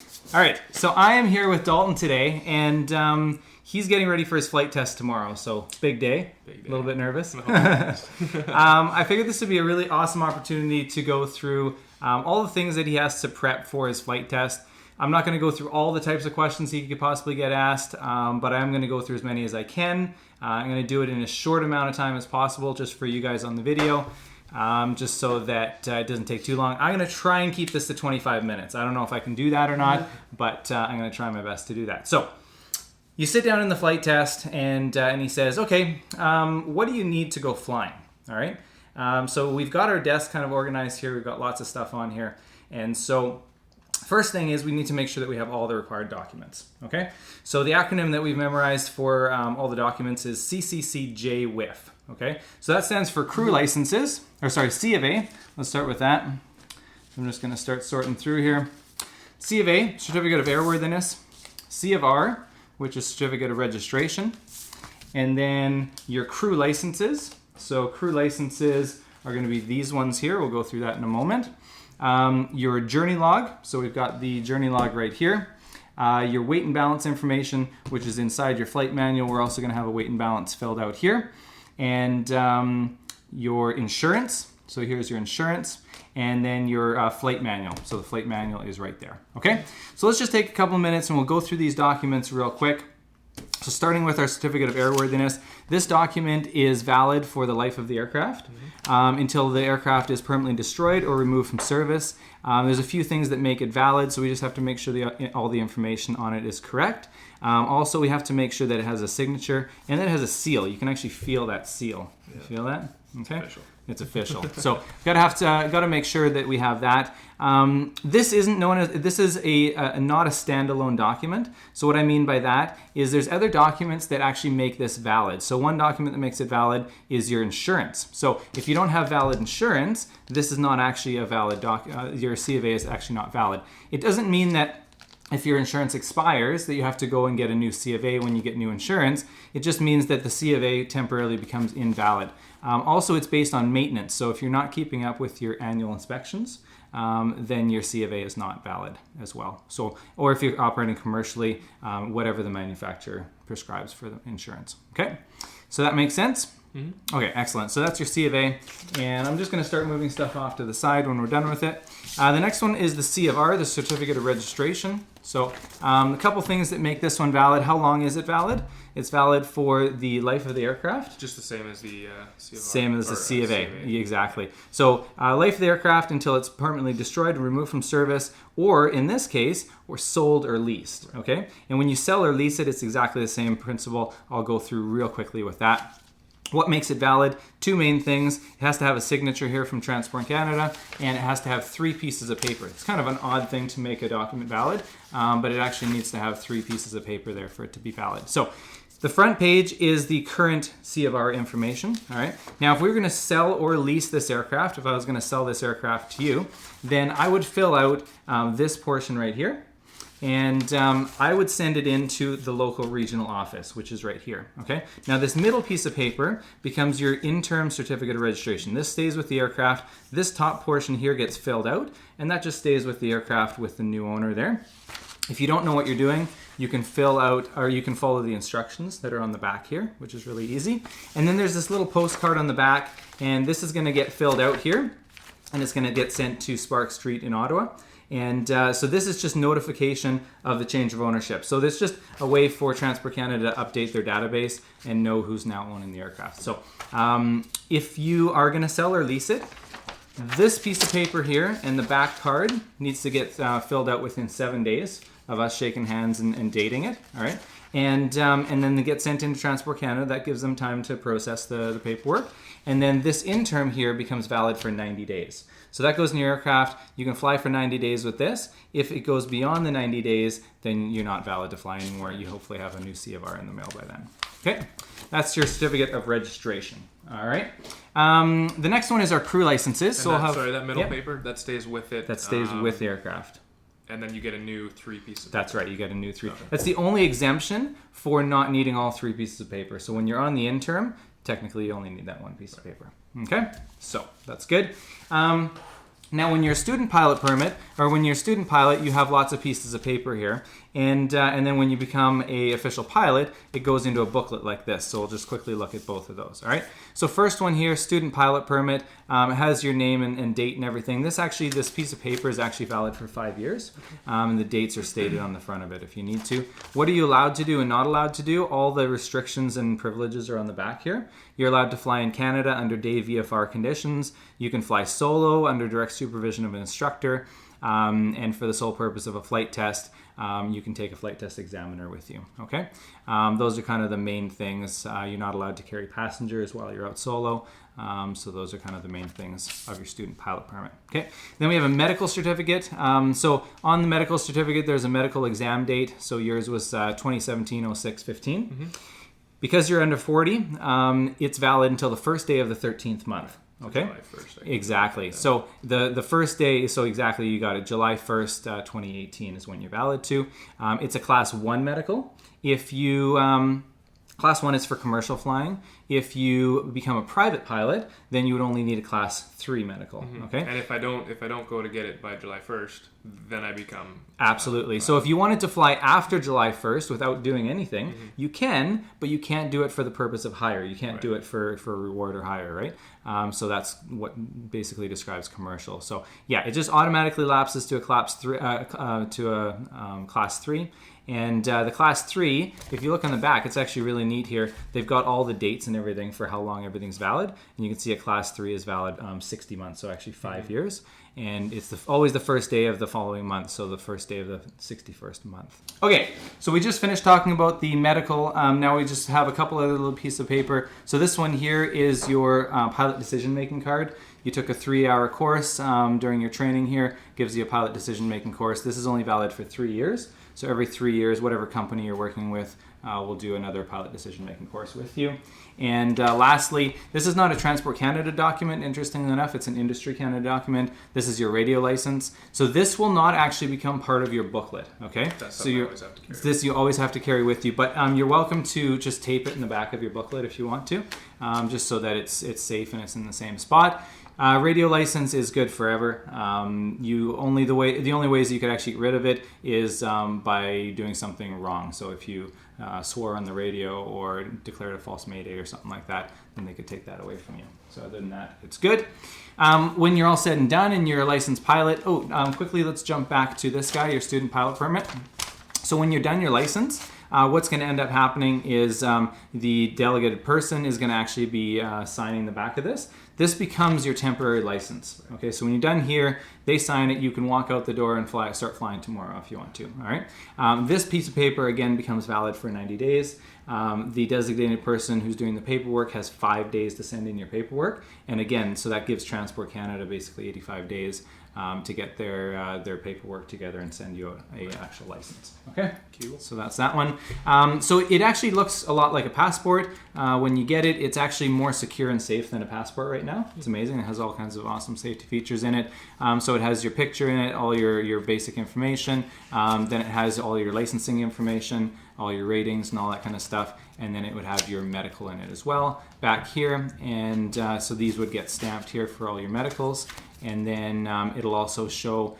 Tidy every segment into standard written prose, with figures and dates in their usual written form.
All right, so I am here with Dalton today, and he's getting ready for his flight test tomorrow. So big day. A little bit nervous. I figured this would be a really awesome opportunity to go through all the things that he has to prep for his flight test. I'm not going to go through all the types of questions he could possibly get asked, but I am going to go through as many as I can. I'm going to do it in as short amount of time as possible just for you guys on the video. Just so that it doesn't take too long. I'm going to try and keep this to 25 minutes. I don't know if I can do that or not, but I'm going to try my best to do that. So you sit down in the flight test, and he says, okay, what do you need to go flying? All right. So we've got our desk kind of organized here. We've got lots of stuff on here. And so first thing is we need to make sure that we have all the required documents. Okay. So the acronym that we've memorized for all the documents is CCCJWIF. Okay, so that stands for crew licenses, or sorry, C of A. Let's start with that. I'm just going to start sorting through here. C of A, certificate of airworthiness. C of R, which is certificate of registration. And then your crew licenses. So crew licenses are going to be these ones here. We'll go through that in a moment. Your journey log. So we've got the journey log right here. Your weight and balance information, which is inside your flight manual. We're also going to have a weight and balance filled out here. And your insurance. So here's your insurance. And then your flight manual. So the flight manual is right there. Okay, so let's just take a couple of minutes and we'll go through these documents real quick. So starting with our certificate of airworthiness, this document is valid for the life of the aircraft until the aircraft is permanently destroyed or removed from service. There's a few things that make it valid, so we just have to make sure all the information on it is correct. Also, we have to make sure that it has a signature and that it has a seal. You can actually feel that seal. You feel that? Okay. It's official. So got to make sure that we have that. This is not a standalone document. So what I mean by that is there's other documents that actually make this valid. So one document that makes it valid is your insurance. So if you don't have valid insurance, this is not actually a valid your C of A is actually not valid. It doesn't mean that if your insurance expires that you have to go and get a new C of A when you get new insurance. It just means that the C of A temporarily becomes invalid. Also, it's based on maintenance. So if you're not keeping up with your annual inspections, then your C of A is not valid as well. So, or if you're operating commercially, whatever the manufacturer prescribes for the insurance. Okay, so that makes sense? Mm-hmm. Okay, excellent. So that's your C of A. And I'm just going to start moving stuff off to the side when we're done with it. The next one is the C of R, the certificate of registration. So a couple things that make this one valid. How long is it valid? It's valid for the life of the aircraft. Just the same as the C of R. Same as the C of A, exactly. So life of the aircraft until it's permanently destroyed or removed from service, or in this case, or sold or leased, okay? And when you sell or lease it, it's exactly the same principle. I'll go through real quickly with that. What makes it valid? Two main things. It has to have a signature here from Transport Canada, and it has to have 3 pieces of paper. It's kind of an odd thing to make a document valid, but it actually needs to have 3 pieces of paper there for it to be valid. So the front page is the current C of R information. All right. Now, if we were going to sell or lease this aircraft, if I was going to sell this aircraft to you, then I would fill out this portion right here. And I would send it into the local regional office, which is right here, okay? Now, this middle piece of paper becomes your interim certificate of registration. This stays with the aircraft. This top portion here gets filled out, and that just stays with the aircraft with the new owner there. If you don't know what you're doing, you can fill out, or you can follow the instructions that are on the back here, which is really easy. And then there's this little postcard on the back, and this is gonna get filled out here, and it's gonna get sent to Spark Street in Ottawa. And so this is just notification of the change of ownership. So there's just a way for Transport Canada to update their database and know who's now owning the aircraft. So if you are going to sell or lease it, this piece of paper here and the back card needs to get filled out within 7 days of us shaking hands and dating it. All right. And then they get sent into Transport Canada. That gives them time to process the paperwork. And then this interim here becomes valid for 90 days. So that goes in your aircraft. You can fly for 90 days with this. If it goes beyond the 90 days, then you're not valid to fly anymore. You hopefully have a new C of R in the mail by then. Okay, that's your certificate of registration. All right. The next one is our crew licenses. So that middle paper, that stays with it. That stays with the aircraft. And then you get a new 3 pieces of paper. That's right, you get a new 3. Okay. That's the only exemption for not needing all 3 pieces of paper. So when you're on the interim, technically you only need that 1 piece of paper. Okay, so that's good. Now, when you're a student pilot permit, or when you're a student pilot, you have lots of pieces of paper here. And then when you become a official pilot, it goes into a booklet like this. So we'll just quickly look at both of those, all right? So first one here, student pilot permit, it has your name and date and everything. This piece of paper is actually valid for 5 years. And the dates are stated on the front of it if you need to. What are you allowed to do and not allowed to do? All the restrictions and privileges are on the back here. You're allowed to fly in Canada under day VFR conditions. You can fly solo under direct supervision of an instructor. And for the sole purpose of a flight test, you can take a flight test examiner with you, okay? Those are kind of the main things. You're not allowed to carry passengers while you're out solo. So those are kind of the main things of your student pilot permit, okay? Then we have a medical certificate. So on the medical certificate, there's a medical exam date. So yours was 2017-06-15. Mm-hmm. Because you're under 40, it's valid until the first day of the 13th month. Okay. July 1st. Exactly. Yeah. So the first day, so exactly, you got it. July 1st, 2018 is when you're valid to. It's a class 1 medical. If you class 1 is for commercial flying. If you become a private pilot, then you would only need a class 3 medical. Mm-hmm. Okay. And if I don't go to get it by July 1st, then I become absolutely. So if you wanted to fly after July 1st without doing anything, mm-hmm. you can, but you can't do it for the purpose of hire. You can't do it for reward or hire, right? So that's what basically describes commercial. So yeah, it just automatically lapses to a class 3 class 3. And the class 3, if you look on the back, it's actually really neat here. They've got all the dates and everything for how long everything's valid. And you can see a class 3 is valid 60 months, so actually 5 mm-hmm. years. And it's always the first day of the following month, so the first day of the 61st month. Okay, so we just finished talking about the medical. Now we just have a couple other little pieces of paper. So this one here is your pilot decision-making card. You took a 3-hour course during your training here. Gives you a pilot decision-making course. This is only valid for 3 years. So every 3 years, whatever company you're working with will do another pilot decision-making course with you. And lastly, this is not a Transport Canada document, interestingly enough. It's an Industry Canada document. This is your radio license. So this will not actually become part of your booklet, okay? That's so you always have to carry. This you always have to carry with you. But you're welcome to just tape it in the back of your booklet if you want to, just so that it's safe and it's in the same spot. Radio license is good forever. The only ways you could actually get rid of it is by doing something wrong. So if you swore on the radio or declared a false mayday or something like that, then they could take that away from you. So other than that, it's good. When you're all said and done and you're a licensed pilot, quickly let's jump back to this guy, your student pilot permit. So when you're done your license, what's going to end up happening is the delegated person is going to actually be signing the back of this. This becomes your temporary license. Okay, so when you're done here, they sign it. You can walk out the door and start flying tomorrow if you want to. All right. This piece of paper again becomes valid for 90 days. The designated person who's doing the paperwork has 5 days to send in your paperwork, and again, so that gives Transport Canada basically 85 days to get their paperwork together and send you a actual license. Okay, cool. So that's that one. So it actually looks a lot like a passport. When you get it, it's actually more secure and safe than a passport right now. It's amazing. It has all kinds of awesome safety features in it. So it has your picture in it, all your basic information. Then it has all your licensing information, all your ratings and all that kind of stuff. And then it would have your medical in it as well back here. And so these would get stamped here for all your medicals. And then it'll also show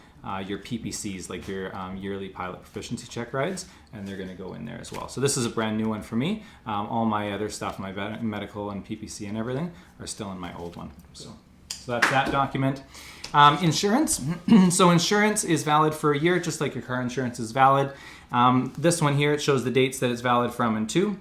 your PPCs, like your yearly pilot proficiency check rides, and they're going to go in there as well. So this is a brand new one for me. All my other stuff, my medical and PPC and everything, are still in my old one. So that's that document. Insurance. So insurance is valid for a year, just like your car insurance is valid. This one here, it shows the dates that it's valid from and to.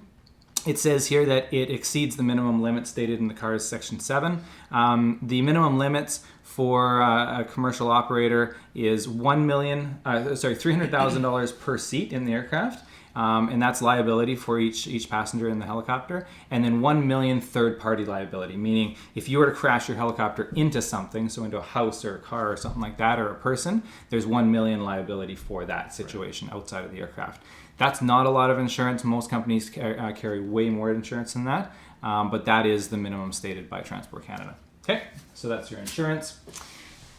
It says here that it exceeds the minimum limit stated in the CARS Section 7. The minimum limits for a commercial operator is $300,000 per seat in the aircraft. And that's liability for each passenger in the helicopter. And then 1 million third-party liability, meaning if you were to crash your helicopter into something, so into a house or a car or something like that, or a person, there's 1 million liability for that situation outside of the aircraft. That's not a lot of insurance. Most companies carry way more insurance than that, but that is the minimum stated by Transport Canada. Okay, so that's your insurance.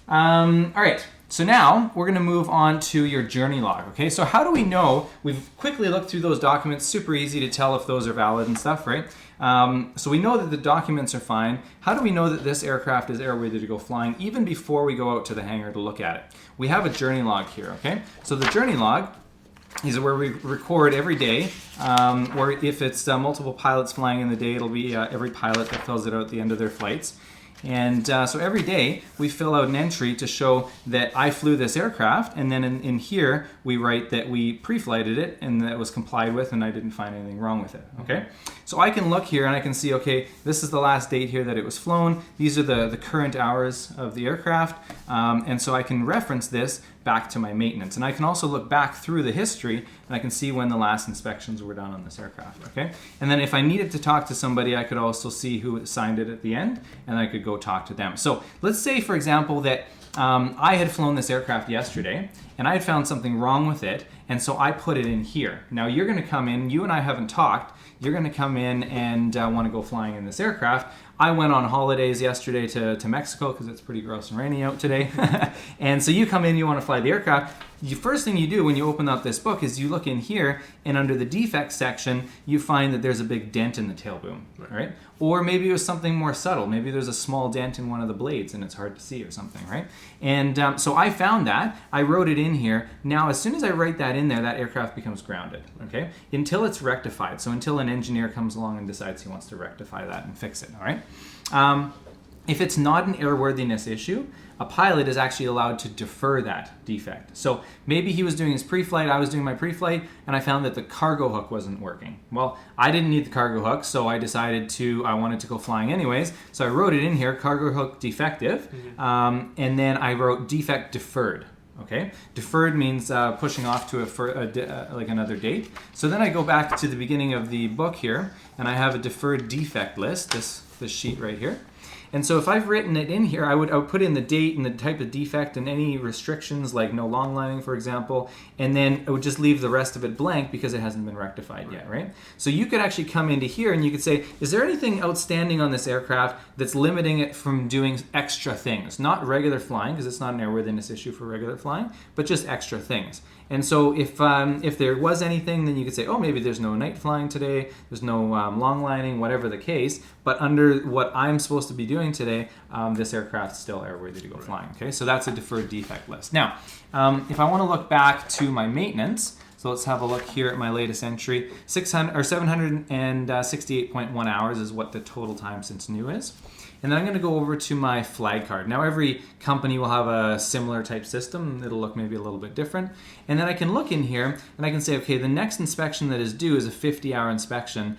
All right, So now we're going to move on to your journey log. Okay, so how do we know? We've quickly looked through those documents. Super easy to tell if those are valid and stuff, right? So we know that the documents are fine. How do we know that this aircraft is airworthy to go flying even before we go out to the hangar to look at it? We have a journey log here. Okay, so the journey log is where we record every day, or if it's multiple pilots flying in the day, it'll be every pilot that fills it out at the end of their flights. And so every day we fill out an entry to show that I flew this aircraft, and then in here we write that we pre-flighted it and that it was complied with and I didn't find anything wrong with it. Okay, so I can look here and I can see, okay, this is the last date here that it was flown. These are the current hours of the aircraft, and so I can reference this back to my maintenance. And I can also look back through the history and I can see when the last inspections were done on this aircraft, okay? And then if I needed to talk to somebody, I could also see who signed it at the end and I could go talk to them. So let's say, for example, that I had flown this aircraft yesterday and I had found something wrong with it, and so I put it in here. Now you're gonna come in, you and I haven't talked, you're gonna come in and wanna go flying in this aircraft. I went on holidays yesterday to Mexico because it's pretty gross and rainy out today. And so you come in, you want to fly the aircraft. The first thing you do when you open up this book is you look in here, and under the defects section, you find that there's a big dent in the tail boom, right? Or maybe it was something more subtle. Maybe there's a small dent in one of the blades and it's hard to see or something, right? And so I found that. I wrote it in here. Now, as soon as I write that in there, that aircraft becomes grounded, okay? Until it's rectified. So until an engineer comes along and decides he wants to rectify that and fix it, all right? If it's not an airworthiness issue, a pilot is actually allowed to defer that defect. So maybe he was doing his pre-flight, I was doing my pre-flight, and I found that the cargo hook wasn't working. Well, I didn't need the cargo hook, so I decided I wanted to go flying anyways. So I wrote it in here, cargo hook defective, and then I wrote defect deferred. Okay, deferred means pushing off to like another date. So then I go back to the beginning of the book here, and I have a deferred defect list, this sheet right here. And so if I've written it in here, I would put in the date and the type of defect and any restrictions, like no long lining, for example, and then I would just leave the rest of it blank because it hasn't been rectified yet, right? So you could actually come into here and you could say, is there anything outstanding on this aircraft that's limiting it from doing extra things? Not regular flying, because it's not an airworthiness issue for regular flying, but just extra things. And so if there was anything, then you could say, oh, maybe there's no night flying today, there's no long lining, whatever the case, but under what I'm supposed to be doing today, this aircraft's still airworthy to go flying, okay? So that's a deferred defect list. Now, if I want to look back to my maintenance, so let's have a look here at my latest entry. 768.1 hours is what the total time since new is. And then I'm going to go over to my flag card. Now every company will have a similar type system. It'll look maybe a little bit different. And then I can look in here and I can say, okay, the next inspection that is due is a 50-hour inspection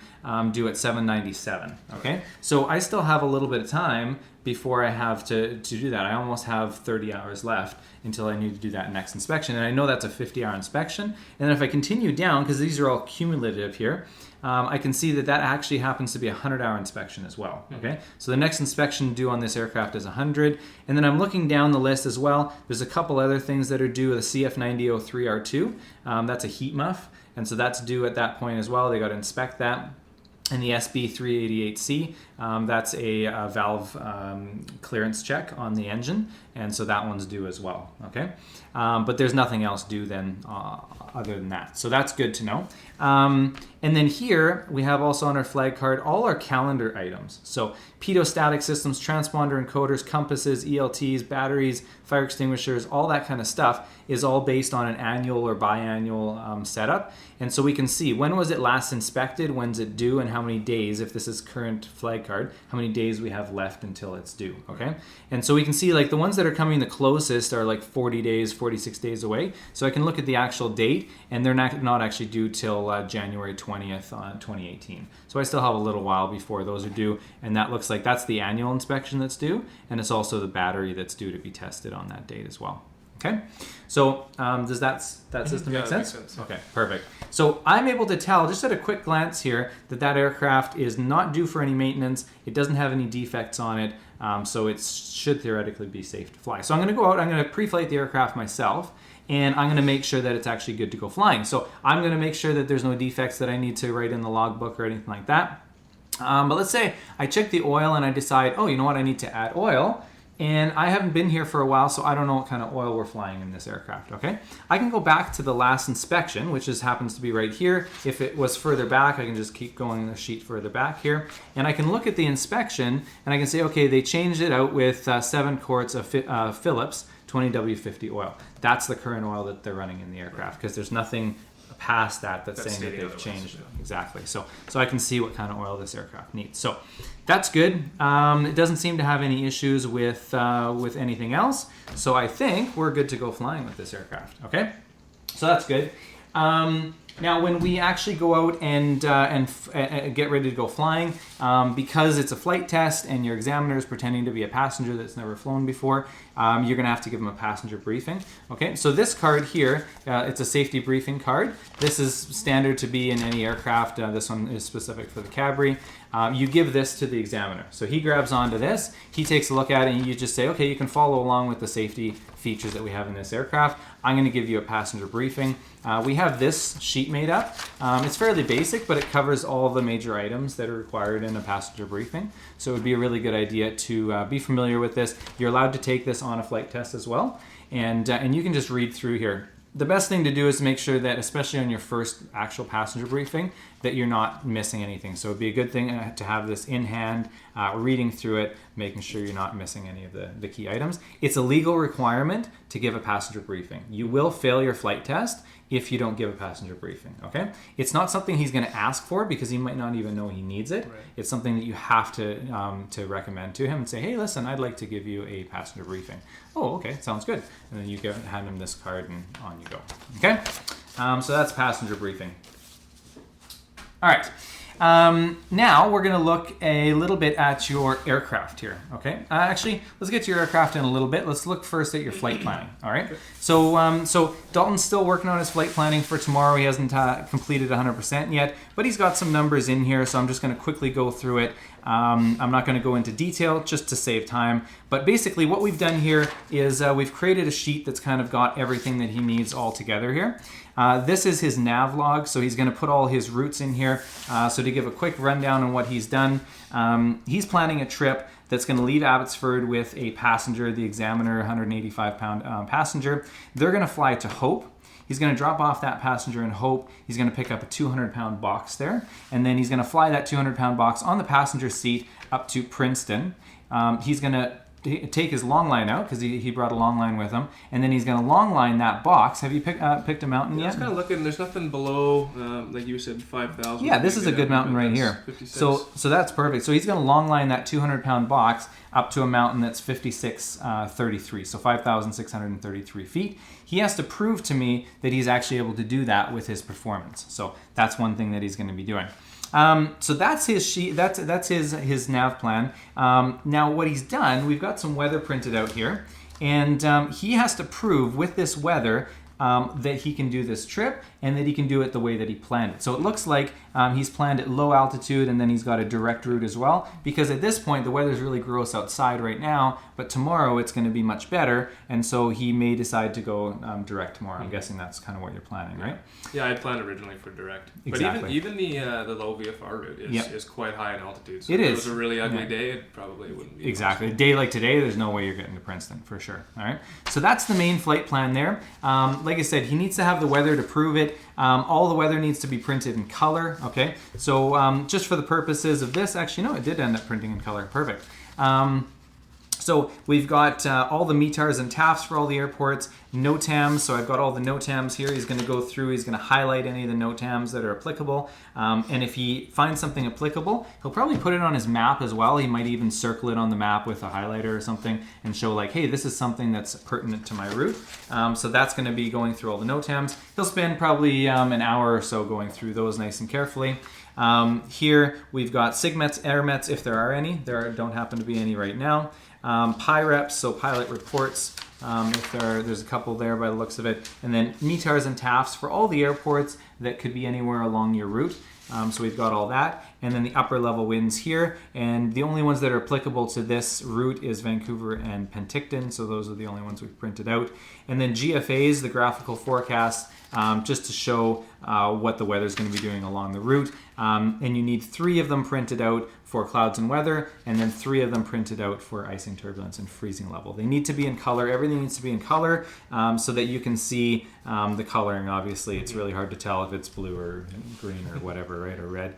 due at 797. Okay, so I still have a little bit of time before I have to do that. I almost have 30 hours left until I need to do that next inspection. And I know that's a 50-hour inspection. And then if I continue down, because these are all cumulative here, I can see that actually happens to be a 100-hour inspection as well. Okay, so the next inspection due on this aircraft is 100, and then I'm looking down the list as well. There's a couple other things that are due. The CF9003R2, that's a heat muff, and so that's due at that point as well. They got to inspect that. And the SB388C, that's a valve clearance check on the engine, and so that one's due as well, okay? But there's nothing else due then other than that, so that's good to know. And then here, we have also on our flag card all our calendar items. So pitot-static systems, transponder encoders, compasses, ELTs, batteries, fire extinguishers, all that kind of stuff is all based on an annual or biannual setup. And so we can see when was it last inspected, when's it due, and how many days, if this is current flag card, how many days we have left until it's due, okay? And so we can see like the ones that are coming the closest are like 40 days, 46 days away. So I can look at the actual date, and they're not actually due till January 20th on 2018. So I still have a little while before those are due, and that looks like that's the annual inspection that's due, and it's also the battery that's due to be tested on that date as well. Okay, so does that system make sense? Makes sense? Okay, perfect. So I'm able to tell just at a quick glance here that aircraft is not due for any maintenance. It doesn't have any defects on it, so it should theoretically be safe to fly. So I'm going to go out, I'm going to pre-flight the aircraft myself, and I'm going to make sure that it's actually good to go flying. So I'm going to make sure that there's no defects that I need to write in the logbook or anything like that. But let's say I check the oil and I decide, oh, you know what, I need to add oil. And I haven't been here for a while, so I don't know what kind of oil we're flying in this aircraft, okay? I can go back to the last inspection, which happens to be right here. If it was further back, I can just keep going the sheet further back here. And I can look at the inspection, and I can say, okay, they changed it out with 7 quarts of Phillips 20W50 oil. That's the current oil that they're running in the aircraft, because there's nothing past that's saying that they've changed it. Exactly. So I can see what kind of oil this aircraft needs. So that's good. It doesn't seem to have any issues with anything else. So I think we're good to go flying with this aircraft. Okay. So that's good. Now, when we actually go out and get ready to go flying, because it's a flight test and your examiner is pretending to be a passenger that's never flown before, you're going to have to give them a passenger briefing. Okay, so this card here, it's a safety briefing card. This is standard to be in any aircraft. This one is specific for the Cabri. You give this to the examiner. So he grabs onto this, he takes a look at it, and you just say, okay, you can follow along with the safety features that we have in this aircraft. I'm going to give you a passenger briefing. We have this sheet made up. It's fairly basic, but it covers all the major items that are required in a passenger briefing. So it would be a really good idea to be familiar with this. You're allowed to take this on a flight test as well, and you can just read through here. The best thing to do is make sure that, especially on your first actual passenger briefing, that you're not missing anything. So it'd be a good thing to have this in hand, reading through it, making sure you're not missing any of the key items. It's a legal requirement to give a passenger briefing. You will fail your flight test if you don't give a passenger briefing, okay? It's not something he's gonna ask for because he might not even know he needs it. Right. It's something that you have to recommend to him and say, hey, listen, I'd like to give you a passenger briefing. Oh, okay, sounds good. And then you hand him this card and on you go, okay? So that's passenger briefing. All right. Now we're going to look a little bit at your aircraft here, okay? Actually, let's get to your aircraft in a little bit. Let's look first at your flight planning, all right? So Dalton's still working on his flight planning for tomorrow. He hasn't completed 100% yet, but he's got some numbers in here, so I'm just going to quickly go through it. I'm not going to go into detail just to save time, but basically what we've done here is we've created a sheet that's kind of got everything that he needs all together here. This is his nav log, so he's going to put all his routes in here. So to give a quick rundown on what he's done, he's planning a trip that's going to leave Abbotsford with a passenger, the examiner, 185-pound passenger. They're going to fly to Hope. He's going to drop off that passenger in Hope. He's going to pick up a 200-pound box there, and then he's going to fly that 200-pound box on the passenger seat up to Princeton. He's going to take his long line out because he brought a long line with him, and then he's going to long line that box. Have you picked a mountain yet? I was kind of looking. There's nothing below, like you said, 5,000. Yeah, this is a good mountain right here. 56. So that's perfect. So he's going to long line that 200-pound box up to a mountain that's 5633, so 5,633 feet. He has to prove to me that he's actually able to do that with his performance. So that's one thing that he's going to be doing. So that's his sheet. That's his nav plan. Now what he's done, we've got some weather printed out here, and he has to prove with this weather that he can do this trip and that he can do it the way that he planned it. So it looks like he's planned at low altitude, and then he's got a direct route as well, because at this point the weather's really gross outside right now, but tomorrow it's going to be much better, and so he may decide to go direct tomorrow. I'm guessing that's kind of what you're planning, right? Yeah, I planned originally for direct. Exactly. But even the low VFR route is quite high in altitude. So if it was a really ugly day, it probably wouldn't be. Exactly. A day like today, there's no way you're getting to Princeton, for sure. All right. So that's the main flight plan there. Like I said, he needs to have the weather to prove it. All the weather needs to be printed in color, okay? So just for the purposes of this, actually, no, it did end up printing in color. Perfect. So we've got all the METARs and TAFs for all the airports, NOTAMs. So I've got all the NOTAMs here. He's going to go through, he's going to highlight any of the NOTAMs that are applicable. And if he finds something applicable, he'll probably put it on his map as well. He might even circle it on the map with a highlighter or something and show like, hey, this is something that's pertinent to my route. So that's going to be going through all the NOTAMs. He'll spend probably an hour or so going through those nice and carefully. Here we've got SIGMETs, AirMets, if there are any. There don't happen to be any right now. PIREPs, so pilot reports, if there's a couple there by the looks of it. And then METARs and TAFs for all the airports that could be anywhere along your route. So we've got all that. And then the upper level winds here. And the only ones that are applicable to this route is Vancouver and Penticton. So those are the only ones we've printed out. And then GFAs, the graphical forecast, just to show what the weather is going to be doing along the route. And you need 3 of them printed out for clouds and weather, and then 3 of them printed out for icing, turbulence, and freezing level. They need to be in color. Everything needs to be in color so that you can see the coloring. Obviously, it's really hard to tell if it's blue or green or whatever, right, or red.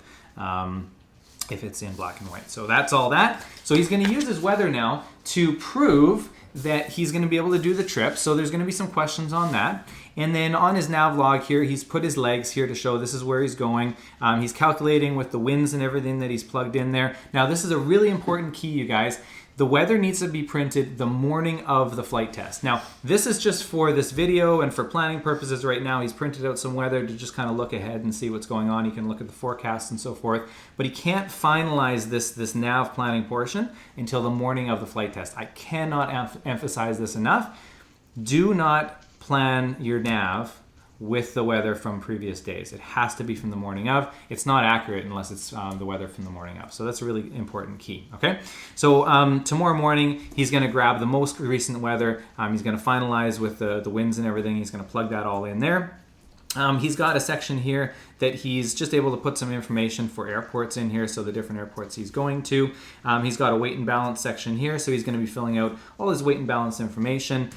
If it's in black and white. So that's all that. So he's going to use his weather now to prove that he's going to be able to do the trip. So there's going to be some questions on that. And then on his nav log here, he's put his legs here to show this is where he's going. He's calculating with the winds and everything that he's plugged in there. Now, this is a really important key, you guys. The weather needs to be printed the morning of the flight test. Now, this is just for this video and for planning purposes right now. He's printed out some weather to just kind of look ahead and see what's going on. He can look at the forecast and so forth. But he can't finalize this nav planning portion until the morning of the flight test. I cannot emphasize this enough. Do not plan your nav with the weather from previous days. It has to be from the morning of. It's not accurate unless it's the weather from the morning of. So that's a really important key, okay? So tomorrow morning, he's gonna grab the most recent weather. He's gonna finalize with the winds and everything. He's gonna plug that all in there. He's got a section here that he's just able to put some information for airports in here, so the different airports he's going to. He's got a weight and balance section here, so he's going to be filling out all his weight and balance information.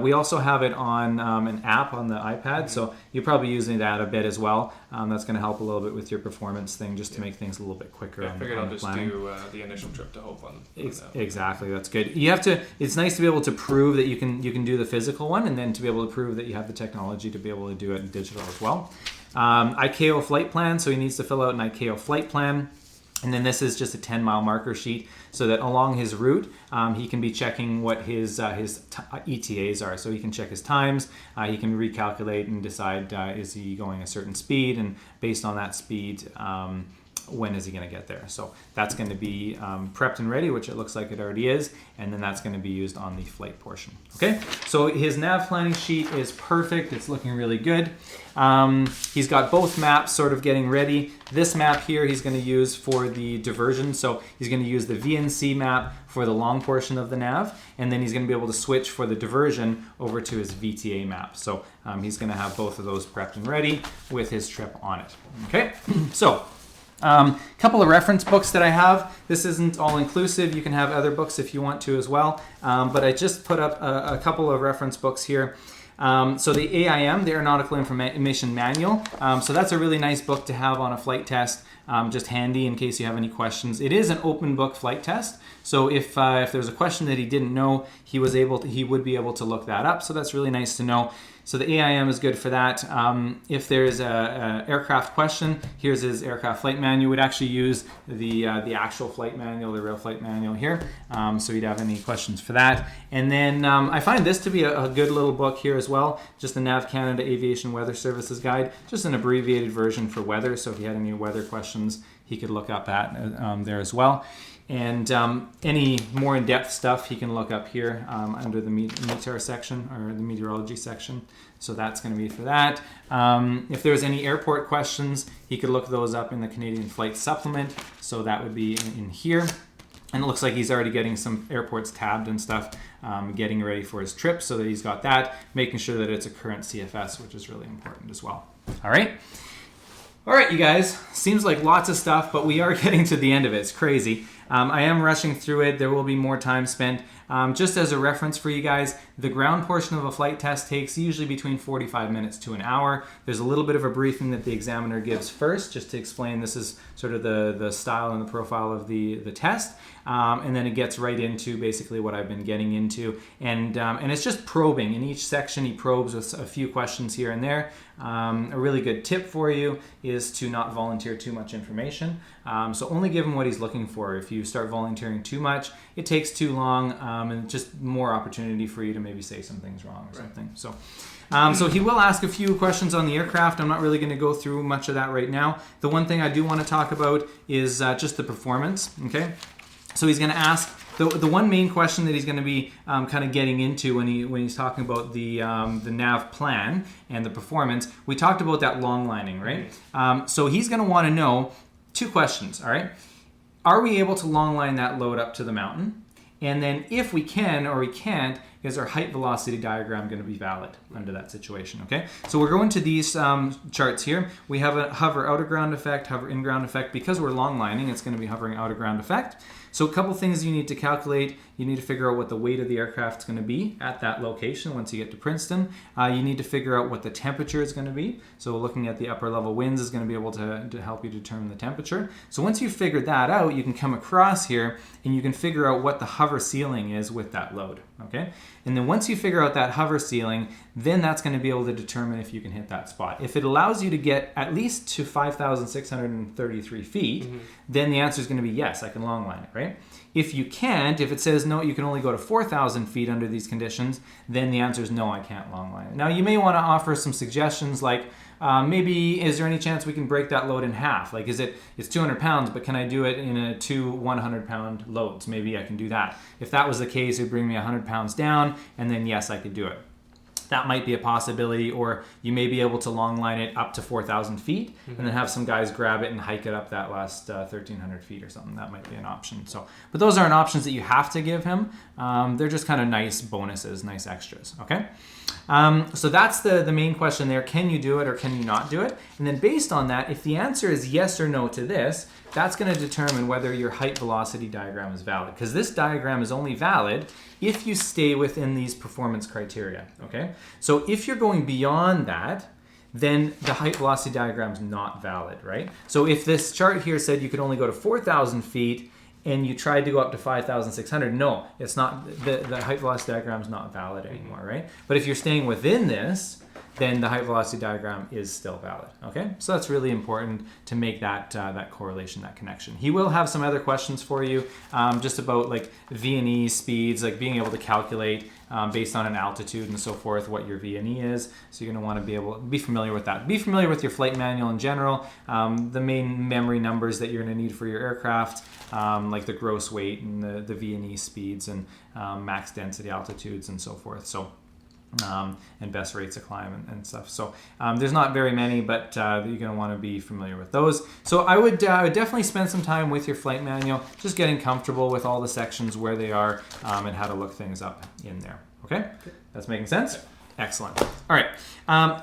We also have it on an app on the iPad, so you're probably using that a bit as well. That's going to help a little bit with your performance thing, just to make things a little bit quicker. I figured I'll just do the initial trip to Hope on exactly, that's good. You have to. It's nice to be able to prove that you can do the physical one, and then to be able to prove that you have the technology to be able to do it in digital as well. ICAO flight plan, so he needs to fill out an ICAO flight plan. And then this is just a 10-mile marker sheet so that along his route, he can be checking what his ETAs are. So he can check his times, he can recalculate and decide is he going a certain speed, and based on that speed, when is he going to get there. So that's going to be prepped and ready, which it looks like it already is, and then that's going to be used on the flight portion. Okay, so his nav planning sheet is perfect. It's looking really good. He's got both maps sort of getting ready. This map here he's going to use for the diversion, so he's going to use the VNC map for the long portion of the nav, and then he's going to be able to switch for the diversion over to his VTA map. So he's going to have both of those prepped and ready with his trip on it. Okay, so couple of reference books that I have. This isn't all inclusive. You can have other books if you want to as well. But I just put up a couple of reference books here. So the AIM, the Aeronautical Information Manual. So that's a really nice book to have on a flight test, just handy in case you have any questions. It is an open book flight test. So if there's a question that he didn't know, he would be able to look that up. So that's really nice to know. So the AIM is good for that. If there's a aircraft question, here's his aircraft flight manual. We'd actually use the actual flight manual, the real flight manual here. So you'd have any questions for that. And then I find this to be a good little book here as well. Just the Nav Canada Aviation Weather Services Guide. Just an abbreviated version for weather. So if he had any weather questions, he could look up that there as well. And any more in-depth stuff he can look up here under the METAR section, or the meteorology section. So that's going to be for that. If there's any airport questions, he could look those up in the Canadian Flight Supplement. So that would be in here. And it looks like he's already getting some airports tabbed and stuff, getting ready for his trip, so that he's got that, making sure that it's a current CFS, which is really important as well. All right, you guys. Seems like lots of stuff, but we are getting to the end of it. It's crazy. I am rushing through it. There will be more time spent. Just as a reference for you guys, the ground portion of a flight test takes usually between 45 minutes to an hour. There's a little bit of a briefing that the examiner gives first, just to explain this is sort of the style and the profile of the test. And then it gets right into basically what I've been getting into. And it's just probing. In each section, he probes with a few questions here and there. A really good tip for you is to not volunteer too much information. So only give him what he's looking for. If you start volunteering too much, it takes too long, and just more opportunity for you to maybe say some things wrong or something. So so he will ask a few questions on the aircraft. I'm not really going to go through much of that right now. The one thing I do want to talk about is just the performance. Okay, so he's going to ask the one main question that he's going to be kind of getting into when he's talking about the nav plan and the performance, we talked about that long lining, right? So he's going to want to know 2 questions, all right? Are we able to long line that load up to the mountain? And then if we can or we can't, is our height velocity diagram going to be valid under that situation, okay? So we're going to these charts here. We have a hover out of ground effect, hover in ground effect. Because we're long lining, it's going to be hovering out of ground effect. So a couple things you need to calculate. You need to figure out what the weight of the aircraft is going to be at that location once you get to Princeton. You need to figure out what the temperature is going to be. So looking at the upper level winds is going to be able to help you determine the temperature. So once you've figured that out, you can come across here and you can figure out what the hover ceiling is with that load, okay? And then once you figure out that hover ceiling, then that's going to be able to determine if you can hit that spot. If it allows you to get at least to 5,633 feet, then the answer is going to be yes, I can long line it, right? If you can't, if it says no, you can only go to 4,000 feet under these conditions, then the answer is no, I can't long line it. Now you may want to offer some suggestions like, maybe is there any chance we can break that load in half? Like it's 200 pounds, but can I do it in 2 100-pound loads? Maybe I can do that. If that was the case, it would bring me 100 pounds down, and then yes, I could do it. That might be a possibility, or you may be able to long line it up to 4,000 feet and then have some guys grab it and hike it up that last 1,300 feet or something. That might be an option. So, but those aren't options that you have to give him. They're just kind of nice bonuses, nice extras, okay? So that's the main question there. Can you do it or can you not do it? And then based on that, if the answer is yes or no to this, that's going to determine whether your height velocity diagram is valid. Because this diagram is only valid if you stay within these performance criteria, okay? So if you're going beyond that, then the height velocity diagram is not valid, right? So if this chart here said you could only go to 4,000 feet and you tried to go up to 5,600, no, it's not, the height velocity diagram is not valid anymore, right? But if you're staying within this, then the height velocity diagram is still valid, okay? So that's really important to make that correlation, that connection. He will have some other questions for you just about like V&E speeds, like being able to calculate based on an altitude and so forth what your V&E is. So you're gonna wanna be familiar with that. Be familiar with your flight manual in general, the main memory numbers that you're gonna need for your aircraft, like the gross weight and the V&E speeds and max density altitudes and so forth. So and best rates of climb and stuff. So there's not very many, but you're going to want to be familiar with those. So I would definitely spend some time with your flight manual, just getting comfortable with all the sections, where they are, and how to look things up in there. Okay? That's making sense? Excellent. All right.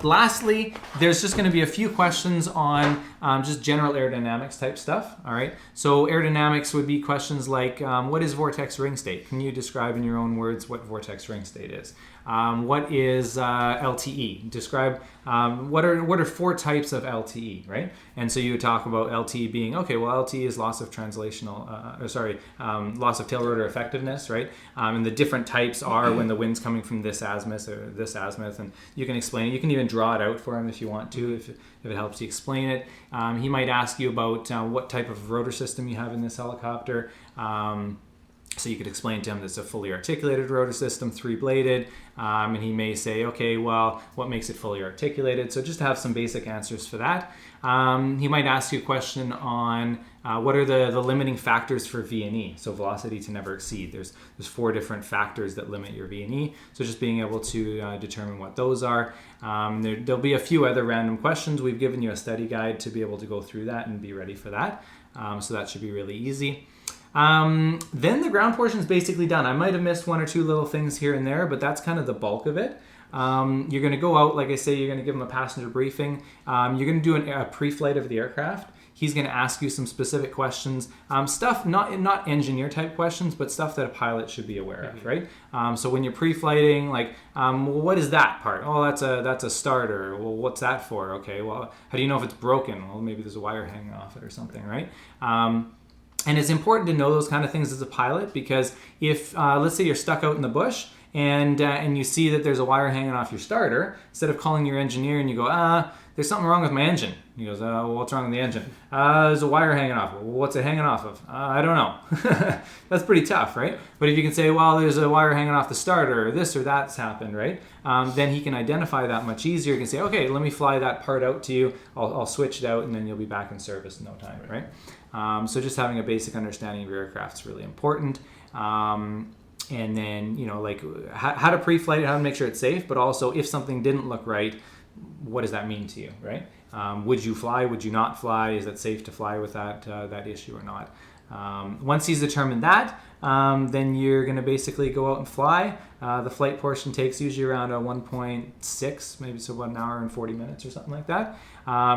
Lastly, there's just going to be a few questions on just general aerodynamics type stuff. All right. So aerodynamics would be questions like, what is vortex ring state? Can you describe in your own words what vortex ring state is? What is LTE? Describe what are 4 types of LTE, right? And so you would talk about LTE being, okay, well, LTE is loss of loss of tail rotor effectiveness, right? And the different types are when the wind's coming from this azimuth or this azimuth, and you can explain it. You can even draw it out for him if you want to, if it helps you explain it. He might ask you about what type of rotor system you have in this helicopter. So you could explain to him that it's a fully articulated rotor system, 3-bladed, and he may say, okay, well, what makes it fully articulated? So just have some basic answers for that. He might ask you a question on what are the limiting factors for V&E, so velocity to never exceed. There's 4 different factors that limit your V&E, so just being able to determine what those are. There'll be a few other random questions. We've given you a study guide to be able to go through that and be ready for that, so that should be really easy. Then the ground portion is basically done. I might have missed 1 or 2 little things here and there, but that's kind of the bulk of it. You're going to go out, like I say, you're going to give him a passenger briefing. You're going to do a pre-flight of the aircraft. He's going to ask you some specific questions, stuff, not engineer type questions, but stuff that a pilot should be aware of, right? So when you're pre-flighting, like, well, what is that part? Oh, that's a starter. Well, what's that for? Okay, well, how do you know if it's broken? Well, maybe there's a wire hanging off it or something, right? And it's important to know those kind of things as a pilot, because if, let's say you're stuck out in the bush and you see that there's a wire hanging off your starter, instead of calling your engineer and you go, there's something wrong with my engine. He goes, well, what's wrong with the engine? There's a wire hanging off. Well, what's it hanging off of? I don't know. That's pretty tough, right? But if you can say, well, there's a wire hanging off the starter, or this or that's happened, right? Then he can identify that much easier. He can say, okay, let me fly that part out to you. I'll switch it out, and then you'll be back in service in no time, right? So just having a basic understanding of your aircraft is really important. And then, you know, like how to pre-flight it, how to make sure it's safe, but also if something didn't look right, what does that mean to you, right? Would you fly? Would you not fly? Is it safe to fly with that issue or not? Once he's determined that, then you're going to basically go out and fly. The flight portion takes usually around 1.6, maybe so about an hour and 40 minutes or something like that.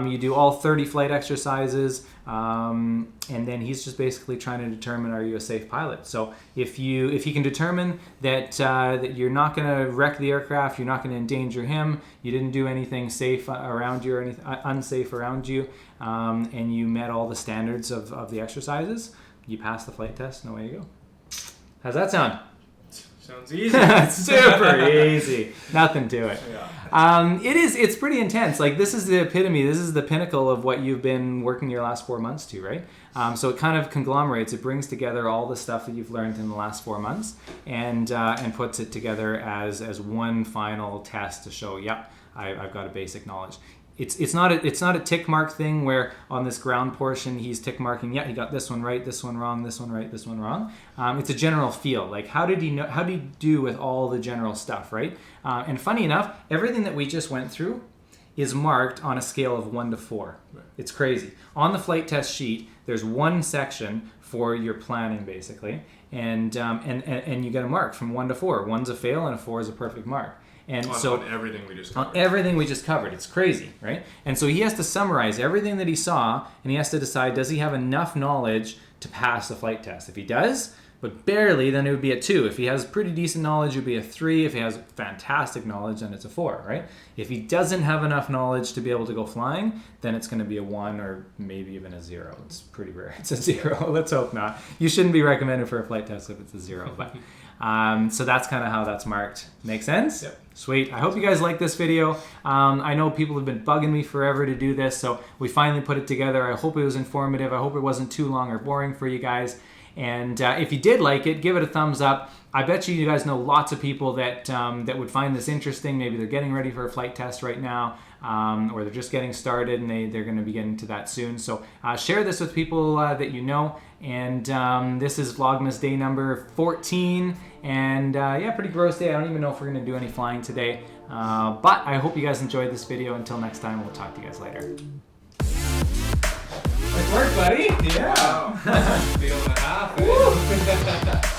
You do all 30 flight exercises, and then he's just basically trying to determine, are you a safe pilot? So if he can determine that that you're not going to wreck the aircraft, you're not going to endanger him, you didn't do anything safe around you or anything unsafe around you, and you met all the standards of the exercises, you pass the flight test, and away you go. How's that sound? Sounds easy. Super easy. Nothing to it. Yeah. It's pretty intense. Like, this is the epitome, this is the pinnacle of what you've been working your last 4 months to, right? So it kind of conglomerates, it brings together all the stuff that you've learned in the last 4 months and puts it together as one final test to show, yep, I've got a basic knowledge. It's not a tick mark thing where on this ground portion he's tick marking, yeah, he got this one right, this one wrong, this one right, this one wrong. It's a general feel. Like, how did he do with all the general stuff, right? And funny enough, everything that we just went through is marked on a scale of 1 to 4. Right. It's crazy. On the flight test sheet, there's one section for your planning, basically, and you get a mark from 1 to 4. 1's a fail and a 4 is a perfect mark. And on everything we just covered. On everything we just covered. It's crazy, right? And so he has to summarize everything that he saw, and he has to decide, does he have enough knowledge to pass the flight test? If he does, but barely, then it would be a 2. If he has pretty decent knowledge, it would be a 3. If he has fantastic knowledge, then it's a 4, right? If he doesn't have enough knowledge to be able to go flying, then it's going to be a 1 or maybe even a 0. It's pretty rare. It's a 0. Let's hope not. You shouldn't be recommended for a flight test if it's a 0, but... so that's kind of how that's marked. Make sense? Yep. Sweet. I hope you guys like this video. I know people have been bugging me forever to do this, so we finally put it together. I hope it was informative. I hope it wasn't too long or boring for you guys. And if you did like it, give it a thumbs up. I bet you guys know lots of people that would find this interesting. Maybe they're getting ready for a flight test right now, or they're just getting started and they're going to be getting to that soon. So share this with people that you know. And this is Vlogmas day number 14. And yeah, pretty gross day. I don't even know if we're going to do any flying today. But I hope you guys enjoyed this video. Until next time, we'll talk to you guys later. Nice work, buddy. Yeah. Wow. Deal and a half.